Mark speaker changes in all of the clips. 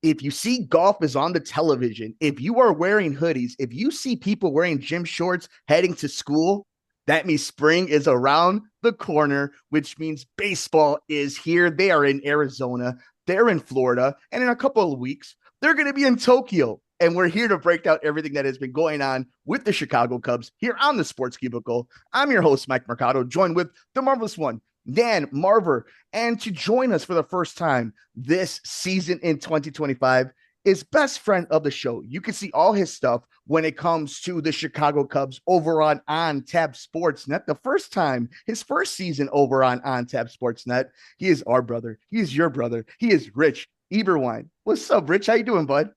Speaker 1: if you see golf is on the television, if you are wearing hoodies, if you see people wearing gym shorts heading to school, that means spring is around the corner, which means baseball is here. They are in Arizona, they're in Florida, and in a couple of weeks, they're going to be in Tokyo. And we're here to break down everything that has been going on with the Chicago Cubs here on the Sports Cubicle. I'm your host, Mike Mercado, joined with the marvelous one, Dan Marver. And to join us for the first time this season in 2025 is best friend of the show. You can see all his stuff when it comes to the Chicago Cubs over on Tab Sportsnet. The first time, his first season over on Tab Sportsnet. He is our brother. He is your brother. He is Rich Eberwein. What's up, Rich? How you doing, bud?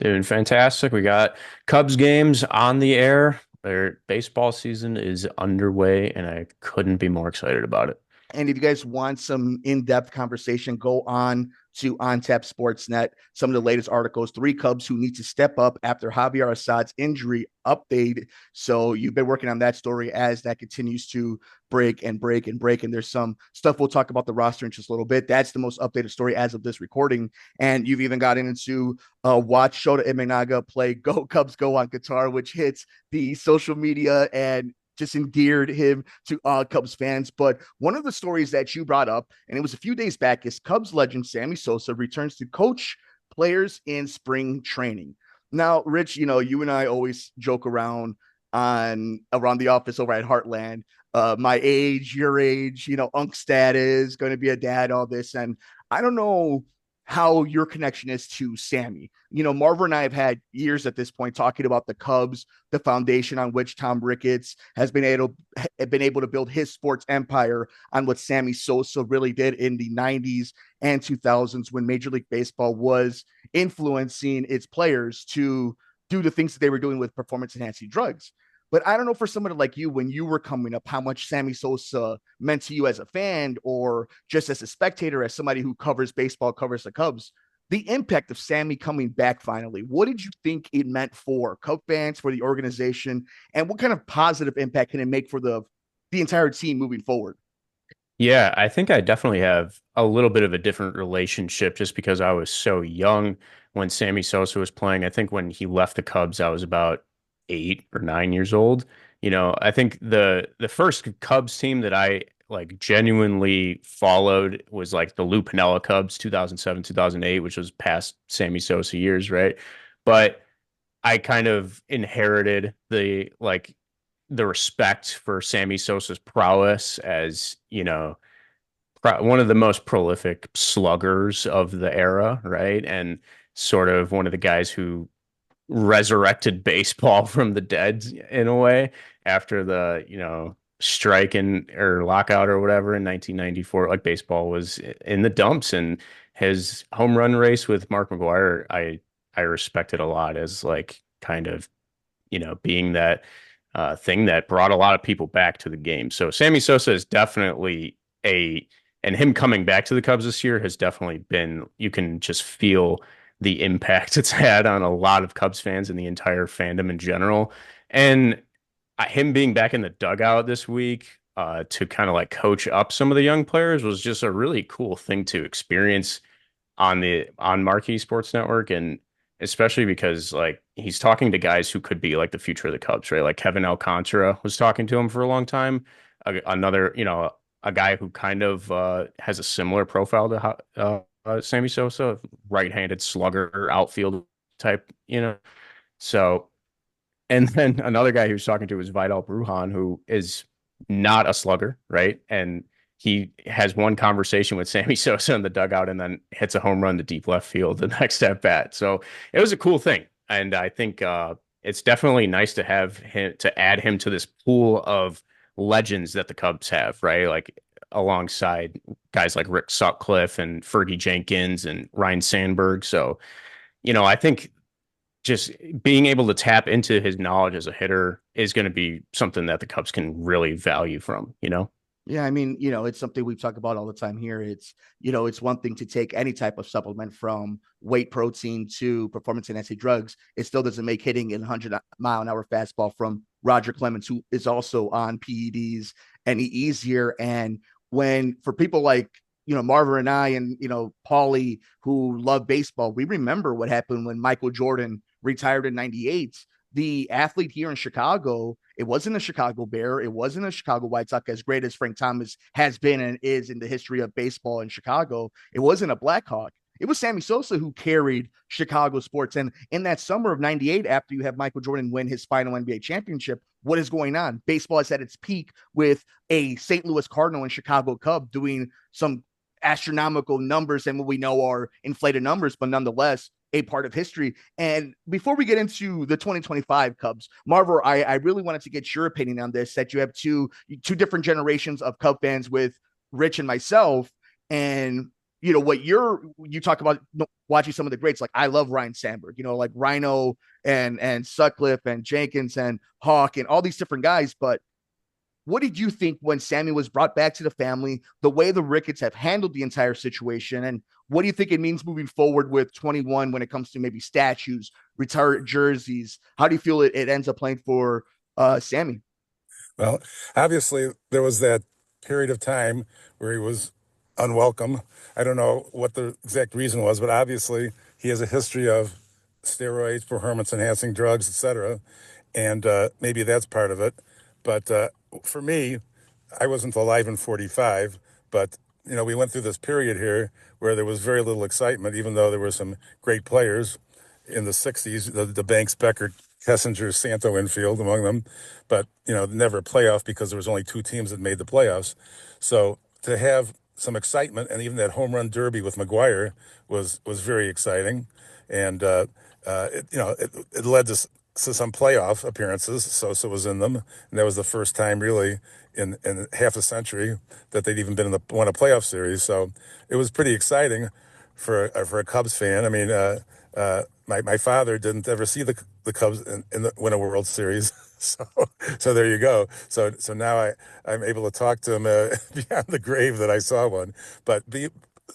Speaker 2: Doing fantastic. We got Cubs games on the air. Their baseball season is underway, and I couldn't be more excited about it.
Speaker 1: And if you guys want some in-depth conversation, go on to OnTap Sportsnet. Some of the latest articles, 3 Cubs who need to step up after Javier Assad's injury update. So you've been working on that story as that continues to break and break and break. And there's some stuff we'll talk about the roster in just a little bit. That's the most updated story as of this recording. And you've even gotten into watch Shota Imanaga play Go Cubs Go on guitar, which hits the social media and just endeared him to Cubs fans. But one of the stories that you brought up, and it was a few days back, is Cubs legend Sammy Sosa returns to coach players in spring training. Now, Rich, you and I always joke around around the office over at Heartland. My age, your age, Unc status, going to be a dad, all this. And I don't know how your connection is to Sammy. Marver and I have had years at this point talking about the Cubs, the foundation on which Tom Ricketts has been able to build his sports empire on what Sammy Sosa really did in the 90s and 2000s when Major League Baseball was influencing its players to do the things that they were doing with performance enhancing drugs. But I don't know for somebody like you, when you were coming up, how much Sammy Sosa meant to you as a fan or just as a spectator, as somebody who covers baseball, covers the Cubs. The impact of Sammy coming back finally, what did you think it meant for Cub fans, for the organization, and what kind of positive impact can it make for the entire team moving forward?
Speaker 2: Yeah, I think I definitely have a little bit of a different relationship just because I was so young when Sammy Sosa was playing. I think when he left the Cubs, I was about 8 or 9 years old. I think the first Cubs team that I like genuinely followed was like the Lou Piniella Cubs, 2007, 2008, which was past Sammy Sosa years, right? But I kind of inherited the respect for Sammy Sosa's prowess as, one of the most prolific sluggers of the era, right? And sort of one of the guys who resurrected baseball from the dead in a way after the, strike or lockout or whatever in 1994. Like baseball was in the dumps, and his home run race with Mark McGwire, I respected a lot as like kind of, being that thing that brought a lot of people back to the game. So Sammy Sosa is definitely and him coming back to the Cubs this year has definitely been, you can just feel the impact it's had on a lot of Cubs fans and the entire fandom in general. And him being back in the dugout this week to kind of like coach up some of the young players was just a really cool thing to experience on Marquee Sports Network. And especially because like he's talking to guys who could be like the future of the Cubs, right? Like Kevin Alcantara was talking to him for a long time. Another, a guy who kind of has a similar profile to Sammy Sosa, right-handed slugger, outfield type, So, and then another guy he was talking to was Vidal Brujan, who is not a slugger, right? And he has one conversation with Sammy Sosa in the dugout and then hits a home run to deep left field the next at bat. So it was a cool thing. And I think it's definitely nice to have him to add him to this pool of legends that the Cubs have, right? Like alongside guys like Rick Sutcliffe and Fergie Jenkins and Ryan Sandberg. So, I think just being able to tap into his knowledge as a hitter is going to be something that the Cubs can really value from.
Speaker 1: Yeah, I mean, it's something we talk about all the time here. It's one thing to take any type of supplement from weight protein to performance enhancing drugs. It still doesn't make hitting in 100-mile-an-hour fastball from Roger Clemens, who is also on PEDs, any easier. And when for people like Marver and I and, Paulie, who love baseball, we remember what happened when Michael Jordan retired in 98. The athlete here in Chicago, it wasn't a Chicago Bear. It wasn't a Chicago White Sox, as great as Frank Thomas has been and is in the history of baseball in Chicago. It wasn't a Blackhawk. It was Sammy Sosa who carried Chicago sports. And in that summer of 98, after you have Michael Jordan win his final NBA championship, what is going on? Baseball is at its peak with a St. Louis Cardinal and Chicago Cub doing some astronomical numbers and what we know are inflated numbers, but nonetheless a part of history. And before we get into the 2025 Cubs, Marver, I really wanted to get your opinion on this, that you have two different generations of Cub fans with Rich and myself. And what you talk about watching some of the greats. Like I love Ryan Sandberg, like Rhino and Sutcliffe and Jenkins and Hawk and all these different guys. But what did you think when Sammy was brought back to the family, the way the Ricketts have handled the entire situation? And what do you think it means moving forward with 21 when it comes to maybe statues, retired jerseys? How do you feel it ends up playing for Sammy?
Speaker 3: Well, obviously, there was that period of time where he was unwelcome. I don't know what the exact reason was, but obviously, he has a history of steroids, performance enhancing drugs, etc. And maybe that's part of it. But for me, I wasn't alive in 45, but we went through this period here where there was very little excitement, even though there were some great players in the 60s, the Banks, Becker, Kessinger, Santo infield among them, but never a playoff because there was only two teams that made the playoffs. So to have some excitement, and even that home run derby with McGuire was very exciting, and it led to some playoff appearances. Sosa was in them, and that was the first time really in half a century that they'd even been in won a playoff series. So it was pretty exciting for a Cubs fan. I mean, my father didn't ever see the Cubs win a World Series. So there you go. So now I'm able to talk to him beyond the grave that I saw one. But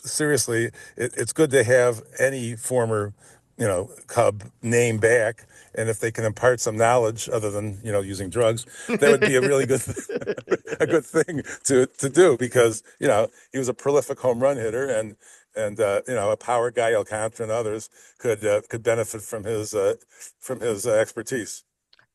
Speaker 3: seriously, it's good to have any former Cub name back, and if they can impart some knowledge other than using drugs, that would be a really good a good thing to do, because he was a prolific home run hitter, and a power guy, Alcantara and others could benefit from his expertise.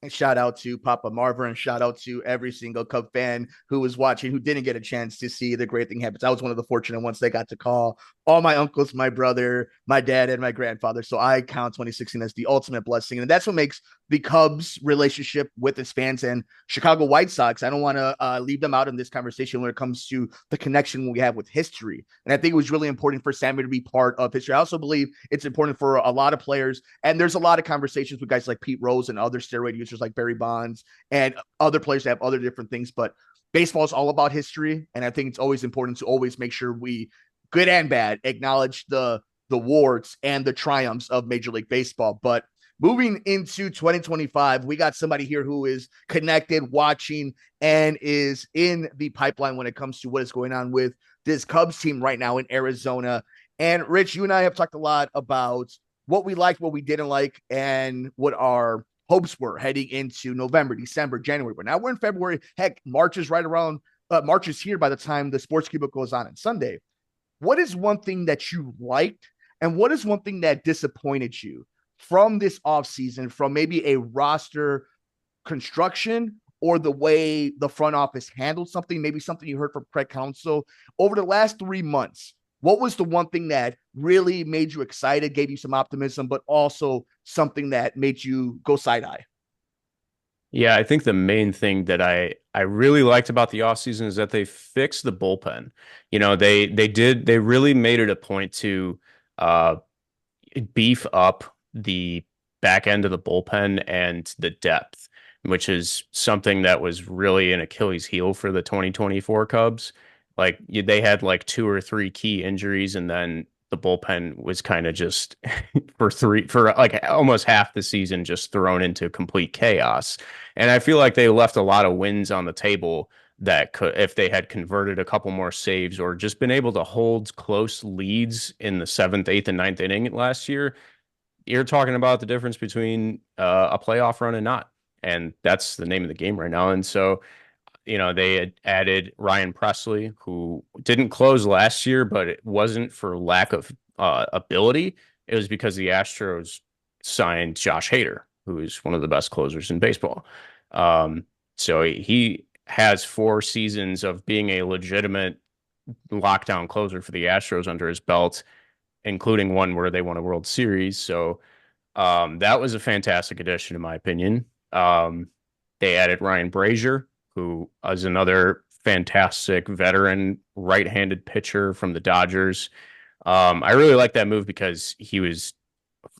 Speaker 1: And shout out to Papa Marver and shout out to every single Cub fan who was watching, who didn't get a chance to see the great thing happens. I was one of the fortunate ones that got to call all my uncles, my brother, my dad, and my grandfather. So I count 2016 as the ultimate blessing. And that's what makes the Cubs relationship with its fans and Chicago White Sox. I don't want to leave them out in this conversation when it comes to the connection we have with history. And I think it was really important for Sammy to be part of history. I also believe it's important for a lot of players. And there's a lot of conversations with guys like Pete Rose and other steroid users like Barry Bonds and other players that have other different things. But baseball is all about history. And I think it's always important to always make sure we, good and bad, acknowledge the warts and the triumphs of Major League Baseball. But moving into 2025, we got somebody here who is connected, watching, and is in the pipeline when it comes to what is going on with this Cubs team right now in Arizona. And Rich, you and I have talked a lot about what we liked, what we didn't like, and what our hopes were heading into November, December, January. But now we're in February. Heck, March is right around, March is here by the time the Sports Cubicle goes on Sunday. What is one thing that you liked, and what is one thing that disappointed you from this offseason, from maybe a roster construction or the way the front office handled something, maybe something you heard from Craig Counsell over the last 3 months? What was the one thing that really made you excited, gave you some optimism, but also something that made you go side-eye?
Speaker 2: Yeah, I think the main thing that I really liked about the offseason is that they fixed the bullpen. They really made it a point to uh beef up the back end of the bullpen and the depth, which is something that was really an Achilles heel for the 2024 Cubs. Like they had like two or three key injuries, and then the bullpen was kind of just for like almost half the season just thrown into complete chaos. And I feel like they left a lot of wins on the table that could, if they had converted a couple more saves or just been able to hold close leads in the seventh, eighth, and ninth inning last year, you're talking about the difference between a playoff run and not. And that's the name of the game right now. And so, they had added Ryan Presley, who didn't close last year, but it wasn't for lack of ability. It was because the Astros signed Josh Hader, who is one of the best closers in baseball. Um, so he has 4 seasons of being a legitimate lockdown closer for the Astros under his belt, including one where they won a World Series. So that was a fantastic addition, in my opinion. They added Ryan Brazier, who is another fantastic veteran right-handed pitcher from the Dodgers. I really like that move because he was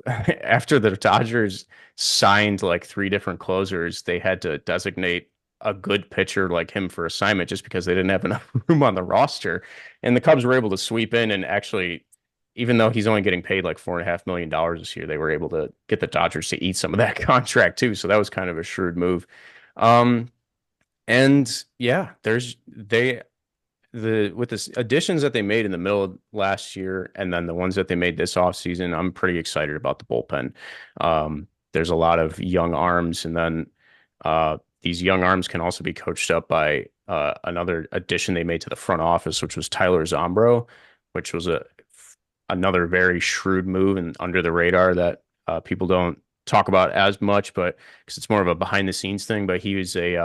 Speaker 2: after the Dodgers signed like 3 different closers, they had to designate a good pitcher like him for assignment just because they didn't have enough room on the roster. And the Cubs were able to sweep in and actually, even though he's only getting paid like $4.5 million this year, they were able to get the Dodgers to eat some of that contract too. So that was kind of a shrewd move. Um, and yeah, with the additions that they made in the middle of last year and then the ones that they made this offseason, I'm pretty excited about the bullpen. There's a lot of young arms, and then these young arms can also be coached up by another addition they made to the front office, which was Tyler Zombro, which was another very shrewd move and under the radar that people don't talk about as much, but because it's more of a behind the scenes thing. But he was he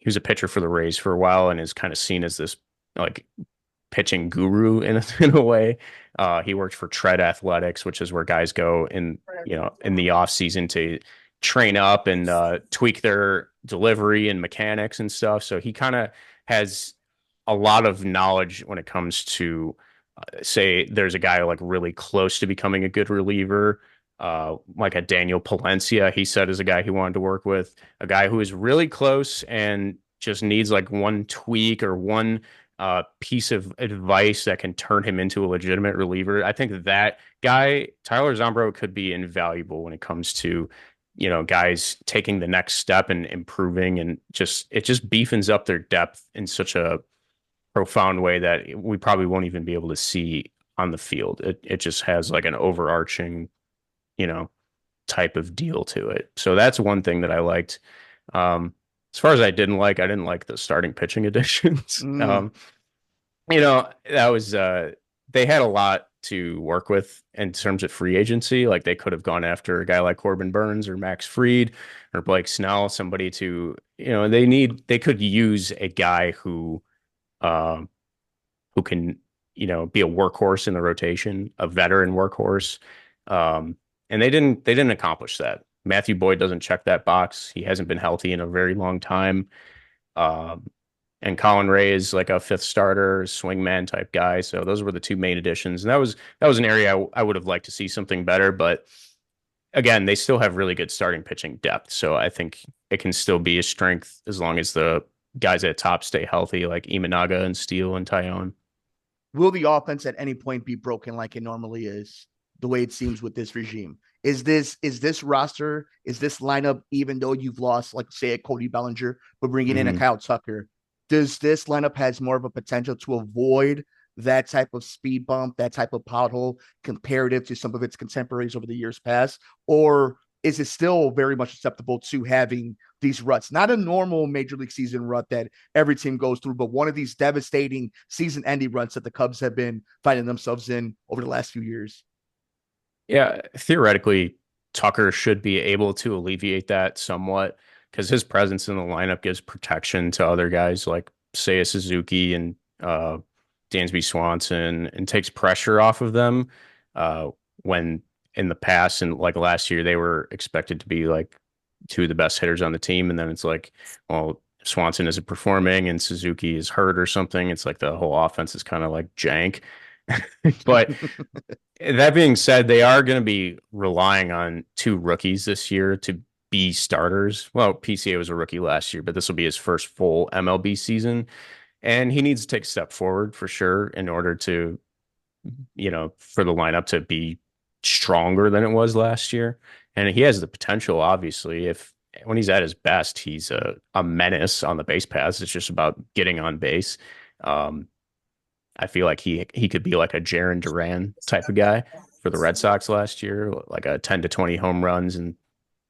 Speaker 2: was a pitcher for the Rays for a while and is kind of seen as this like pitching guru in a way. He worked for Tread Athletics, which is where guys go in the off season to train up and tweak their delivery and mechanics and stuff. So he kind of has a lot of knowledge when it comes to say there's a guy like really close to becoming a good reliever, like a Daniel Palencia, he said is a guy he wanted to work with, a guy who is really close and just needs like one tweak or one piece of advice that can turn him into a legitimate reliever. I think that guy, Tyler Zombro, could be invaluable when it comes to, guys taking the next step and improving, and it just beefens up their depth in such a profound way that we probably won't even be able to see on the field. It just has like an overarching, type of deal to it. So that's one thing that I liked. As far as I didn't like the starting pitching additions. That was they had a lot to work with in terms of free agency. Like they could have gone after a guy like Corbin Burns or Max Fried or Blake Snell, somebody to, they could use a guy who can, be a workhorse in the rotation, a veteran workhorse. And they didn't accomplish that. Matthew Boyd doesn't check that box. He hasn't been healthy in a very long time. And Colin Ray is like a fifth starter, swingman type guy. So those were the 2 main additions. And that was an area I would have liked to see something better. But again, they still have really good starting pitching depth. So I think it can still be a strength as long as the guys at top stay healthy, like Imanaga and Steele and Tyone.
Speaker 1: Will the offense at any point be broken like it normally is, the way it seems with this regime? Is this roster, is this lineup, even though you've lost, like say, a Cody Bellinger, but bringing in a Kyle Tucker, does this lineup has more of a potential to avoid that type of speed bump, that type of pothole comparative to some of its contemporaries over the years past? Or is it still very much susceptible to having these ruts? Not a normal major league season rut that every team goes through, but one of these devastating season ending runs that the Cubs have been finding themselves in over the last few years.
Speaker 2: Yeah, theoretically, Tucker should be able to alleviate that somewhat because his presence in the lineup gives protection to other guys like Seiya Suzuki and Dansby Swanson, and takes pressure off of them when in the past and like last year they were expected to be like 2 of the best hitters on the team, and then it's like, well, Swanson isn't performing and Suzuki is hurt or something. It's like the whole offense is kind of like jank. But that being said, they are going to be relying on 2 rookies this year to be starters. Well, PCA was a rookie last year, but this will be his first full MLB season. And he needs to take a step forward for sure in order to, for the lineup to be stronger than it was last year. And he has the potential, obviously, when he's at his best, he's a menace on the base paths. It's just about getting on base. I feel like he could be like a Jarren Duran type of guy for the Red Sox last year, like a 10 to 20 home runs and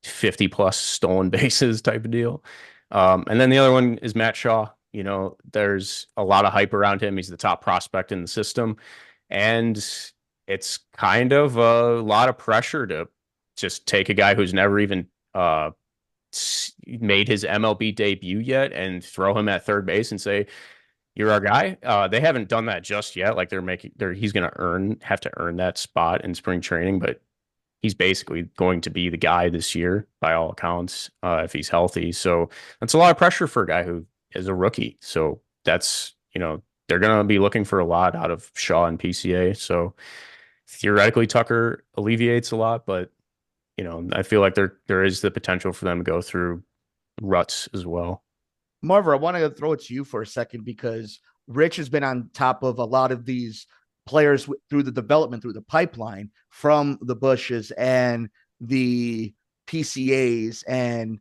Speaker 2: 50 plus stolen bases type of deal. And then the other one is Matt Shaw. You know, there's a lot of hype around him. He's the top prospect in the system. And it's kind of a lot of pressure to just take a guy who's never even made his MLB debut yet and throw him at third base and say, "You're our guy." They haven't done that just yet. Like he's going to have to earn that spot in spring training, but he's basically going to be the guy this year by all accounts, if he's healthy. So that's a lot of pressure for a guy who is a rookie. So that's, they're going to be looking for a lot out of Shaw and PCA. So theoretically, Tucker alleviates a lot, but I feel like there is the potential for them to go through ruts as well.
Speaker 1: Marver, I want to throw it to you for a second because Rich has been on top of a lot of these players through the development, through the pipeline from the Bushes and the PCAs. And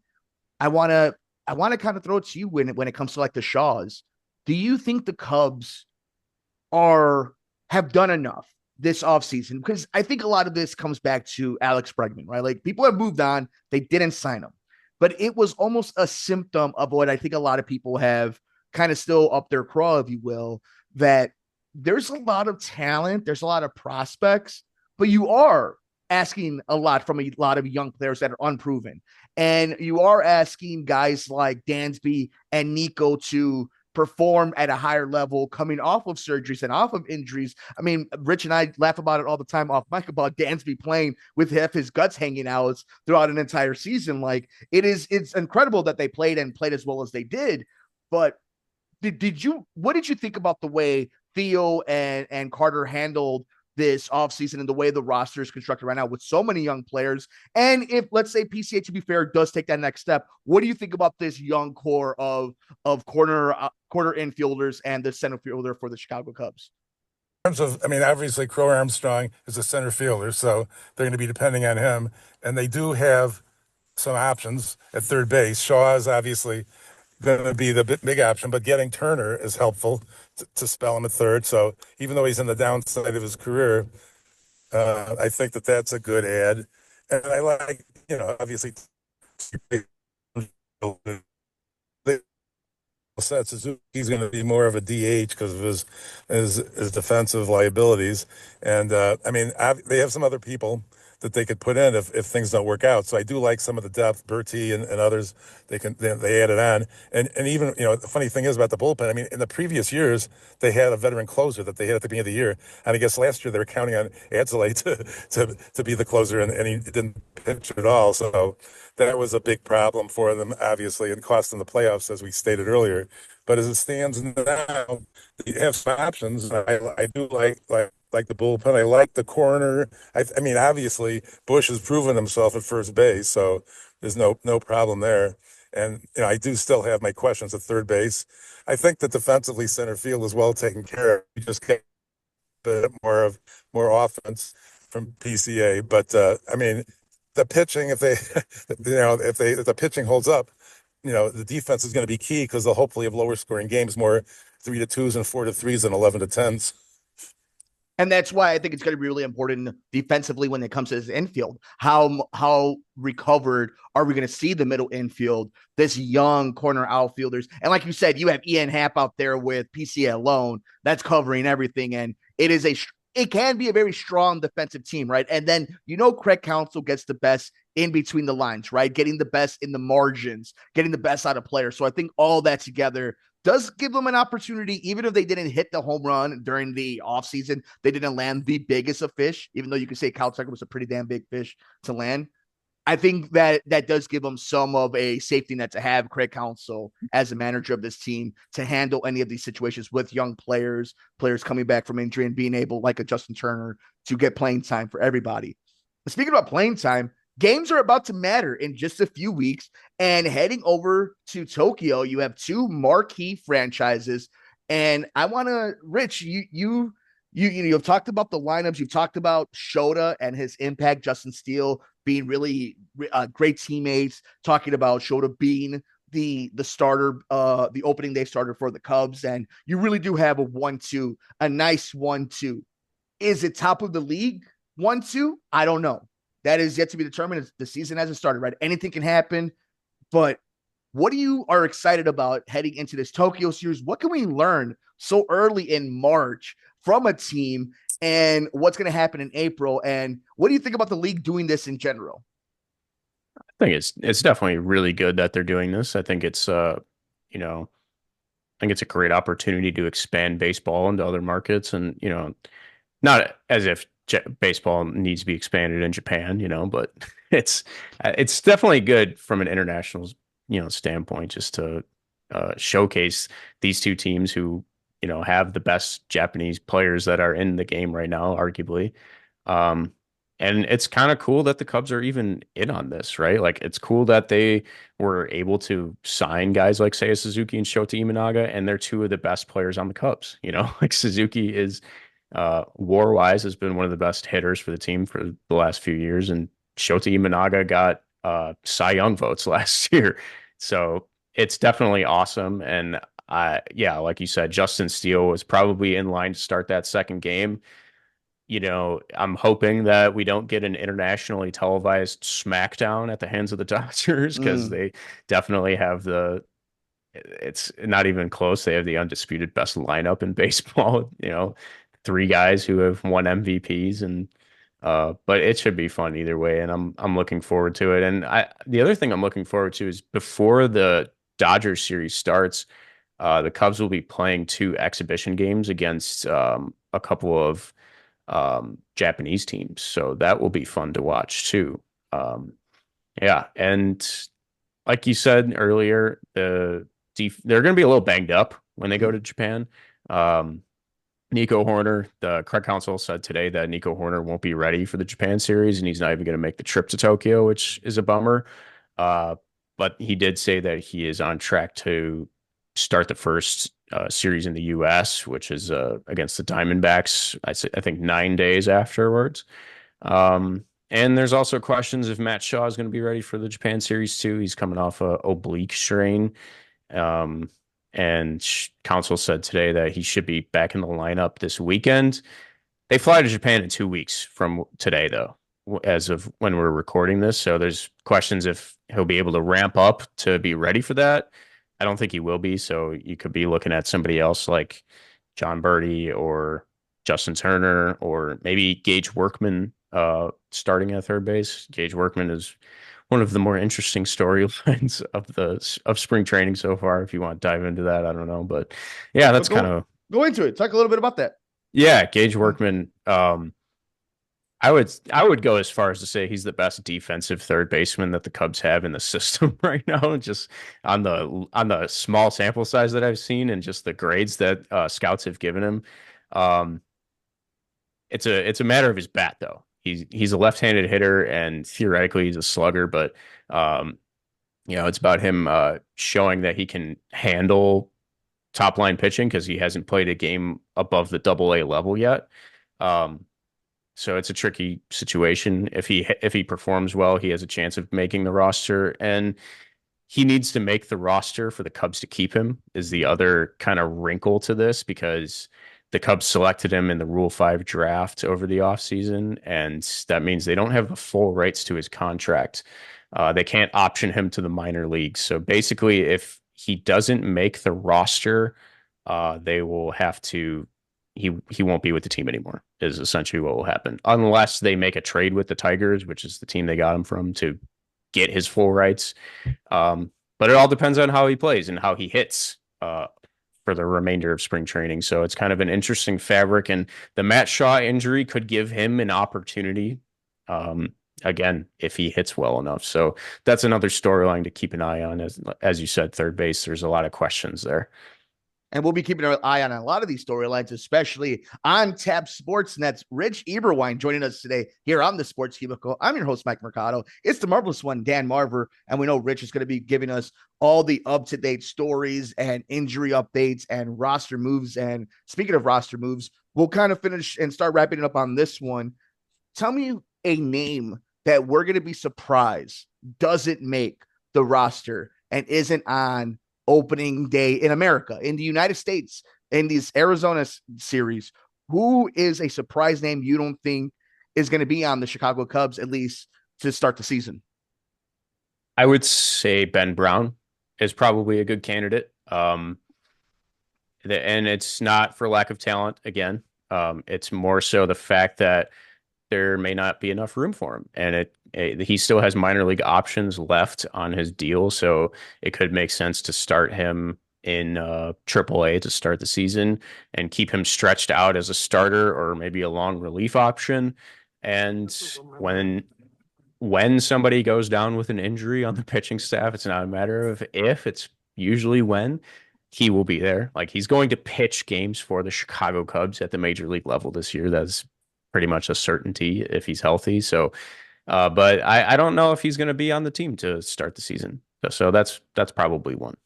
Speaker 1: I want to kind of throw it to you when it comes to like the Shaws. Do you think the Cubs have done enough this offseason? Because I think a lot of this comes back to Alex Bregman, right? Like people have moved on. They didn't sign him. But it was almost a symptom of what I think a lot of people have kind of still up their craw, if you will, that there's a lot of talent, there's a lot of prospects, but you are asking a lot from a lot of young players that are unproven. And you are asking guys like Dansby and Nico to perform at a higher level coming off of surgeries and off of injuries. I mean, Rich and I laugh about it all the time off mic about Dansby playing with his guts hanging out throughout an entire season. Like it's incredible that they played as well as they did. But what did you think about the way Theo and Carter handled this offseason and the way the roster is constructed right now with so many young players? And if, let's say, PCA, to be fair, does take that next step, what do you think about this young core of corner infielders and the center fielder for the Chicago Cubs?
Speaker 3: In terms of, I mean, obviously Crow Armstrong is a center fielder, so they're going to be depending on him. And they do have some options at third base. Shaw is obviously going to be the big option, but getting Turner is helpful to spell him at third. So even though he's on the downside of his career, I think that's a good ad. And I like, obviously, set Suzuki's going to be more of a DH because of his defensive liabilities. And I mean, they have some other people that they could put in if things don't work out. So I do like some of the depth, Bertie and others. They added on, and even the funny thing is about the bullpen. I mean, in the previous years they had a veteran closer that they had at the beginning of the year, and I guess last year they were counting on Adzalay to be the closer, and he didn't pitch at all. So that was a big problem for them, obviously, and cost them the playoffs, as we stated earlier. But as it stands now, you have some options. I do like the bullpen. I like the corner. I mean, obviously, Bush has proven himself at first base, so there's no problem there. And I do still have my questions at third base. I think that defensively, center field is well taken care of. You just get a bit more offense from PCA. But I mean, the pitching, if the pitching holds up, the defense is going to be key because they'll hopefully have lower scoring games, more 3-2s and 4-3s and 11-10s.
Speaker 1: And that's why I think it's going to be really important defensively when it comes to this infield. How recovered are we going to see the middle infield, this young corner outfielders? And like you said, you have Ian Happ out there with PCA alone. That's covering everything. And it can be a very strong defensive team, right? And then, Craig Counsell gets the best in between the lines, right? Getting the best in the margins, getting the best out of players. So I think all that together does give them an opportunity, even if they didn't hit the home run during the offseason. They didn't land the biggest of fish, even though you could say Kyle Tucker was a pretty damn big fish to land. I think that does give them some of a safety net to have Craig Counsell as a manager of this team to handle any of these situations with young players coming back from injury and being able, like a Justin Turner, to get playing time for everybody. Speaking about playing time, games are about to matter in just a few weeks, and heading over to Tokyo, you have two marquee franchises. And I want to, Rich, you've talked about the lineups. You've talked about Shota and his impact, Justin Steele being really great teammates, talking about Shota being the starter, the opening day starter for the Cubs. And you really do have a nice 1-2. Is it top of the league 1-2? I don't know. That is yet to be determined. The season hasn't started, right? Anything can happen, but What do you are excited about heading into this Tokyo series? What can we learn so early in March from a team, and what's going to happen in April? And what do you think about the league doing this in general?
Speaker 2: I think it's definitely really good that they're doing this. I think it's you know, I think it's a great opportunity to expand baseball into other markets, and not as if baseball needs to be expanded in Japan, but it's it's definitely good from an international, standpoint, just to showcase these two teams who, have the best Japanese players that are in the game right now, arguably. Um, and it's kind of cool that the Cubs are even in on this, right? Like it's cool that they were able to sign guys like Seiya Suzuki and Shota Imanaga, and they're two of the best players on the Cubs. Like Suzuki is war wise has been one of the best hitters for the team for the last few years, and Shota Imanaga got Cy Young votes last year, so it's definitely awesome. And yeah, like you said, Justin Steele was probably in line to start that second game. I'm hoping that we don't get an internationally televised smackdown at the hands of the Dodgers, because
Speaker 1: Mm.
Speaker 2: they definitely have it's not even close. They have the undisputed best lineup in baseball, three guys who have won MVPs, and but it should be fun either way, and I'm looking forward to it. And the other thing I'm looking forward to is before the Dodgers series starts, the Cubs will be playing two exhibition games against a couple of Japanese teams. So that will be fun to watch too. Yeah. And like you said earlier, they're going to be a little banged up when they go to Japan. Nico Horner, the Craig Counsell said today that Nico Horner won't be ready for the Japan series, and he's not even going to make the trip to Tokyo, which is a bummer. Uh, but he did say that he is on track to start the first series in the U.S., which is against the Diamondbacks, I think 9 days afterwards. And there's also questions if Matt Shaw is going to be ready for the Japan series too. He's coming off a oblique strain. Um, and Council said today that he should be back in the lineup this weekend. They fly to Japan in 2 weeks from today, though, as of when we're recording this. So there's questions if he'll be able to ramp up to be ready for that. I don't think he will be. So you could be looking at somebody else like John Birdie or Justin Turner, or maybe Gage Workman starting at third base. Gage Workman is one of the more interesting storylines of spring training so far. If you want to dive into that, I don't know, but yeah, that's kind of
Speaker 1: Go into it. Talk a little bit about that.
Speaker 2: yeah. Gage Workman. I would go as far as to say he's the best defensive third baseman that the Cubs have in the system right now. Just on the small sample size that I've seen, and just the grades that scouts have given him. Um, it's a matter of his bat, though. He's a left-handed hitter, and theoretically he's a slugger, but it's about him showing that he can handle top line pitching, because he hasn't played a game above the AA level yet. So it's a tricky situation. If he performs well, he has a chance of making the roster, and he needs to make the roster for the Cubs to keep him, is the other kind of wrinkle to this, because the Cubs selected him in the Rule 5 draft over the offseason, and that means they don't have the full rights to his contract. They can't option him to the minor leagues. So basically, if he doesn't make the roster, they will have to he won't be with the team anymore, is essentially what will happen, unless they make a trade with the Tigers, which is the team they got him from, to get his full rights. But it all depends on how he plays and how he hits for the remainder of spring training. So it's kind of an interesting fabric, and the Matt Shaw injury could give him an opportunity. Again, if he hits well enough. So that's another storyline to keep an eye on. As you said, third base, there's a lot of questions there.
Speaker 1: And we'll be keeping an eye on a lot of these storylines, especially on Tab Sportsnet's Rich Eberwein joining us today here on the Sports Cubicle. I'm your host, Mike Mercado. It's the marvelous one, Dan Marver. And we know Rich is going to be giving us all the up-to-date stories and injury updates and roster moves. And speaking of roster moves, we'll kind of finish and start wrapping it up on this one. Tell me a name that we're going to be surprised doesn't make the roster and isn't on opening day in America, in the United States, in this Arizona series. Who is a surprise name you don't think is going to be on the Chicago Cubs, at least to start the season?
Speaker 2: I would say Ben Brown. is probably a good candidate. And it's not for lack of talent again. It's more so the fact that there may not be enough room for him, and he still has minor league options left on his deal, so it could make sense to start him in AAA to start the season and keep him stretched out as a starter or maybe a long relief option. And when somebody goes down with an injury on the pitching staff, it's not a matter of if, it's usually when he will be there. Like he's going to pitch games for the Chicago Cubs at the major league level this year. That's pretty much a certainty if he's healthy. So, but I don't know if he's going to be on the team to start the season. So that's probably one.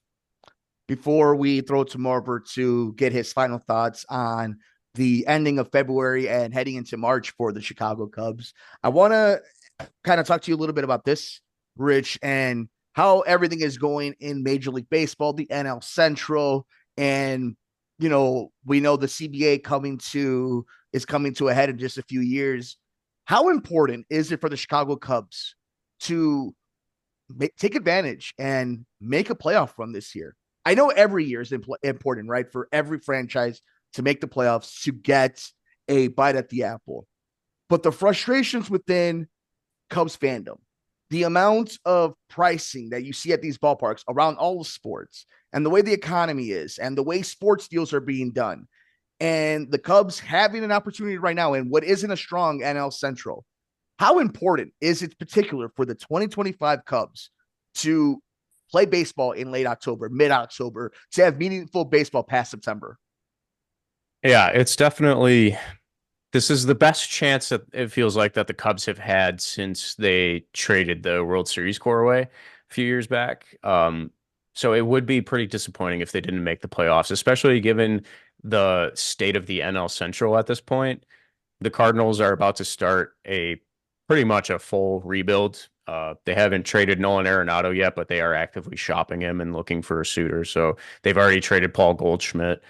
Speaker 1: Before we throw it to Marver to get his final thoughts on the ending of February and heading into March for the Chicago Cubs, I want to kind of talk to you a little bit about this, Rich, and how everything is going in Major League Baseball, the NL Central, and we know the CBA is coming to a head in just a few years. How important is it for the Chicago Cubs to take advantage and make a playoff run this year? I know every year is important, right? For every franchise to make the playoffs, to get a bite at the apple. But the frustrations within Cubs fandom, the amount of pricing that you see at these ballparks around all the sports, and the way the economy is, and the way sports deals are being done, and the Cubs having an opportunity right now in what isn't a strong NL Central. How important is it, particular for the 2025 Cubs, to play baseball in late October, mid-October, to have meaningful baseball past September?
Speaker 2: Yeah, it's definitely, this is the best chance that it feels like that the Cubs have had since they traded the World Series core away a few years back. So it would be pretty disappointing if they didn't make the playoffs, especially given the state of the NL Central at this point. The Cardinals are about to start pretty much a full rebuild. They haven't traded Nolan Arenado yet, but they are actively shopping him and looking for a suitor. So they've already traded Paul Goldschmidt.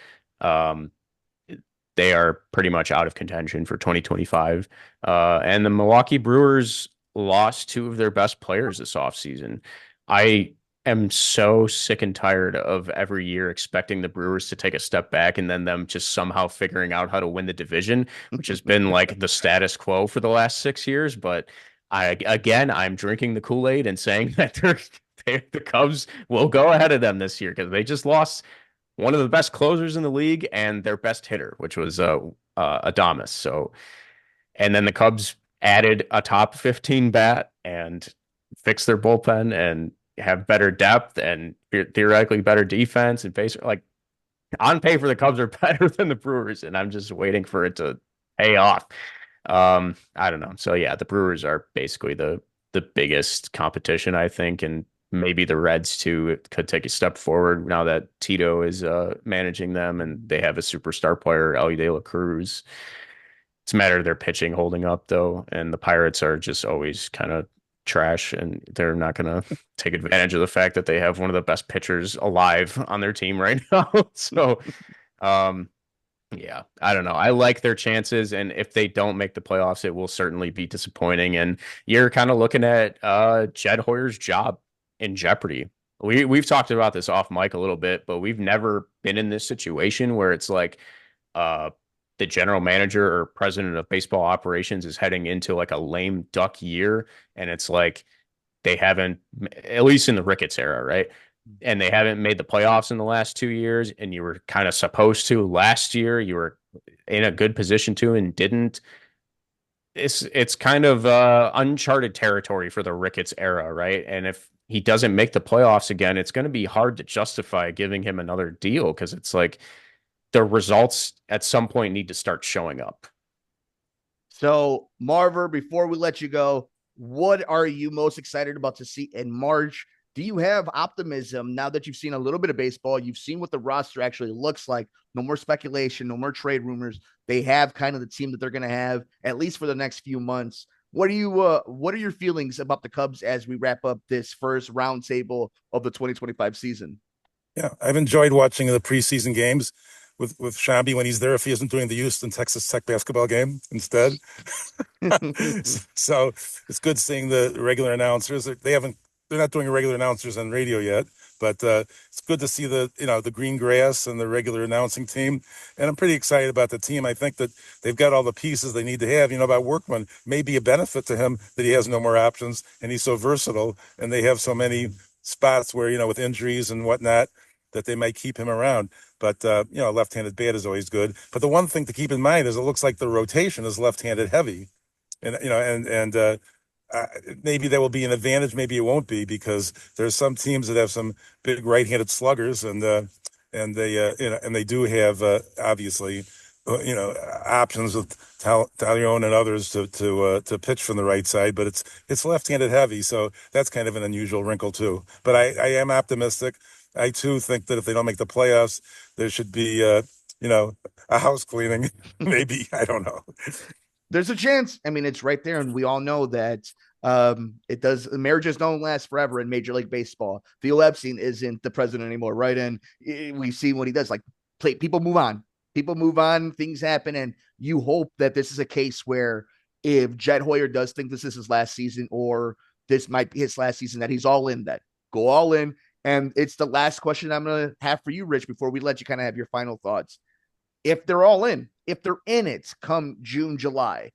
Speaker 2: They are pretty much out of contention for 2025. And the Milwaukee Brewers lost two of their best players this offseason. I am so sick and tired of every year expecting the Brewers to take a step back and then them just somehow figuring out how to win the division, which has been like the status quo for the last 6 years. But I'm drinking the Kool-Aid and saying that the Cubs will go ahead of them this year because they just lost one of the best closers in the league and their best hitter, which was Adames. So, and then the Cubs added a top 15 bat and fixed their bullpen and have better depth and theoretically better defense and base. Like on paper, the Cubs are better than the Brewers, and I'm just waiting for it to pay off. I don't know. So yeah, the Brewers are basically the biggest competition, I think, and maybe the Reds too could take a step forward now that Tito is managing them and they have a superstar player, Ellie De La Cruz. It's a matter of their pitching holding up though, and the Pirates are just always kind of trash, and they're not going to take advantage of the fact that they have one of the best pitchers alive on their team right now. So, yeah, I don't know. I like their chances, and if they don't make the playoffs, it will certainly be disappointing. And you're kind of looking at Jed Hoyer's job in jeopardy. We've talked about this off mic a little bit, but we've never been in this situation where it's like the general manager or president of baseball operations is heading into like a lame duck year, and it's like they haven't, at least in the Ricketts era, right? And they haven't made the playoffs in the last 2 years, and you were kind of supposed to last year. You were in a good position to and didn't. It's kind of uncharted territory for the Ricketts era, right? And if he doesn't make the playoffs again, it's going to be hard to justify giving him another deal because it's like the results at some point need to start showing up.
Speaker 1: So, Marver, before we let you go, what are you most excited about to see in March? Do you have optimism now that you've seen a little bit of baseball? You've seen what the roster actually looks like. No more speculation, no more trade rumors. They have kind of the team that they're going to have, at least for the next few months. What are your feelings about the Cubs as we wrap up this first roundtable of the 2025 season?
Speaker 3: Yeah, I've enjoyed watching the preseason games with Shambi when he's there, if he isn't doing the Houston Texas Tech basketball game instead. So it's good seeing the regular announcers. They're not doing regular announcers on radio yet, But it's good to see the green grass and the regular announcing team. And I'm pretty excited about the team. I think that they've got all the pieces they need to have. About Workman, may be a benefit to him that he has no more options and he's so versatile, and they have so many spots where, with injuries and whatnot, that they might keep him around. But, a left-handed bat is always good. But the one thing to keep in mind is it looks like the rotation is left-handed heavy. And maybe that will be an advantage. Maybe it won't be, because there's some teams that have some big right-handed sluggers, and they do have obviously options with Talion and others to pitch from the right side, but it's left-handed heavy, so that's kind of an unusual wrinkle too. But I am optimistic. I too think that if they don't make the playoffs, there should be a house cleaning. Maybe, I don't know.
Speaker 1: There's a chance. I mean, it's right there, and we all know that marriages don't last forever in Major League Baseball. Theo Epstein isn't the president anymore, right? And we see what he does. Like, people move on, things happen, and you hope that this is a case where if Jed Hoyer does think this is his last season, or this might be his last season, that he's all in, that go all in. And it's the last question I'm going to have for you, Rich, before we let you kind of have your final thoughts. If they're all in, if they're in it come June, July,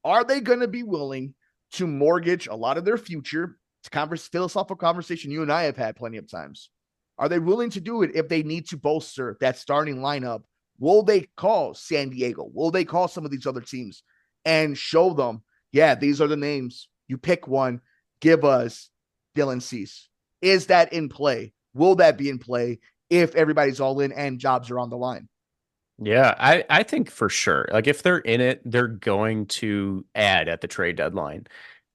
Speaker 1: are they going to be willing to mortgage a lot of their future? It's philosophical conversation you and I have had plenty of times. Are they willing to do it if they need to bolster that starting lineup? Will they call San Diego? Will they call some of these other teams and show them, yeah, these are the names. You pick one, give us Dylan Cease. Is that in play? Will that be in play if everybody's all in and jobs are on the line?
Speaker 2: Yeah, I think for sure. Like, if they're in it, they're going to add at the trade deadline.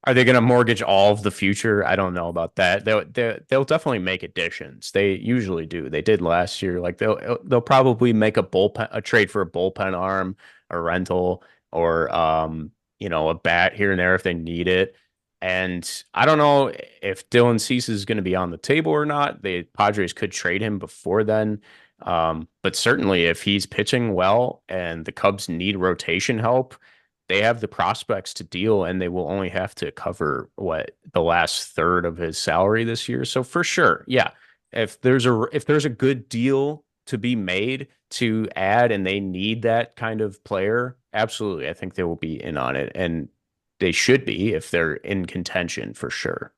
Speaker 2: Are they going to mortgage all of the future? I don't know about that. They'll definitely make additions. They usually do. They did last year. Like, they'll probably make a trade for a bullpen arm, a rental, or a bat here and there if they need it. And I don't know if Dylan Cease is going to be on the table or not. The Padres could trade him before then. But certainly if he's pitching well and the Cubs need rotation help, they have the prospects to deal, and they will only have to cover the last third of his salary this year. So for sure, yeah, if there's a good deal to be made to add and they need that kind of player, absolutely, I think they will be in on it, and they should be if they're in contention for sure.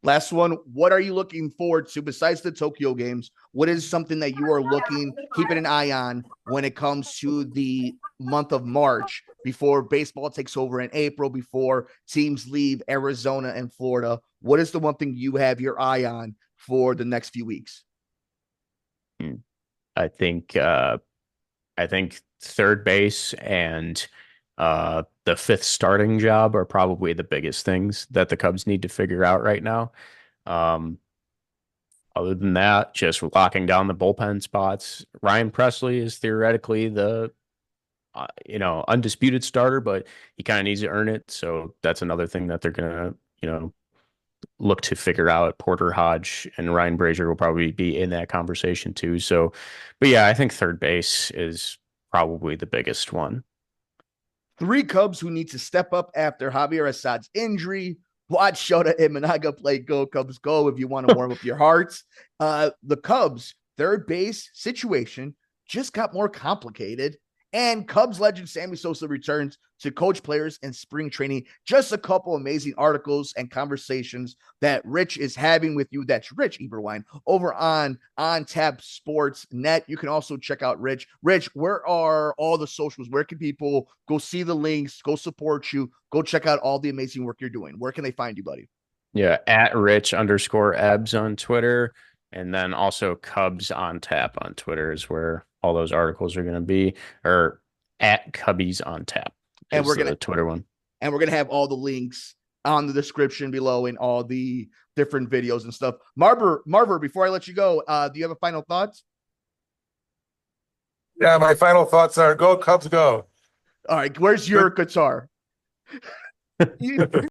Speaker 1: Last one, what are you looking forward to besides the Tokyo games? What is something that you are keeping an eye on when it comes to the month of March, before baseball takes over in April, before teams leave Arizona and Florida? What is the one thing you have your eye on for the next few weeks?
Speaker 2: I think third base and the fifth starting job are probably the biggest things that the Cubs need to figure out right now. Other than that, just locking down the bullpen spots. Ryan Presley is theoretically the undisputed starter, but he kind of needs to earn it. So that's another thing that they're gonna look to figure out. Porter Hodge and Ryan Brazier will probably be in that conversation too. So, but yeah, I think third base is probably the biggest one.
Speaker 1: 3 Cubs who need to step up after Javier Assad's injury. Watch Shota Imanaga play Go Cubs Go if you want to warm up your hearts. The Cubs third base situation just got more complicated, and Cubs legend Sammy Sosa returns to coach players in spring training. Just a couple amazing articles and conversations that Rich is having with you. That's Rich Eberwein over on Tap Sports Net. You can also check out Rich. Rich, where are all the socials? Where can people go see the links, go support you, go check out all the amazing work you're doing? Where can they find you, buddy?
Speaker 2: Yeah, at Rich_Ebs on Twitter. And then also Cubs on Tap on Twitter is where all those articles are going to be, or at Cubbies on Tap.
Speaker 1: And we're going to
Speaker 2: Twitter one.
Speaker 1: And we're going to have all the links on the description below and all the different videos and stuff. Marver, before I let you go, do you have a final thoughts?
Speaker 3: Yeah, my final thoughts are go Cubs go.
Speaker 1: All right. Where's your guitar?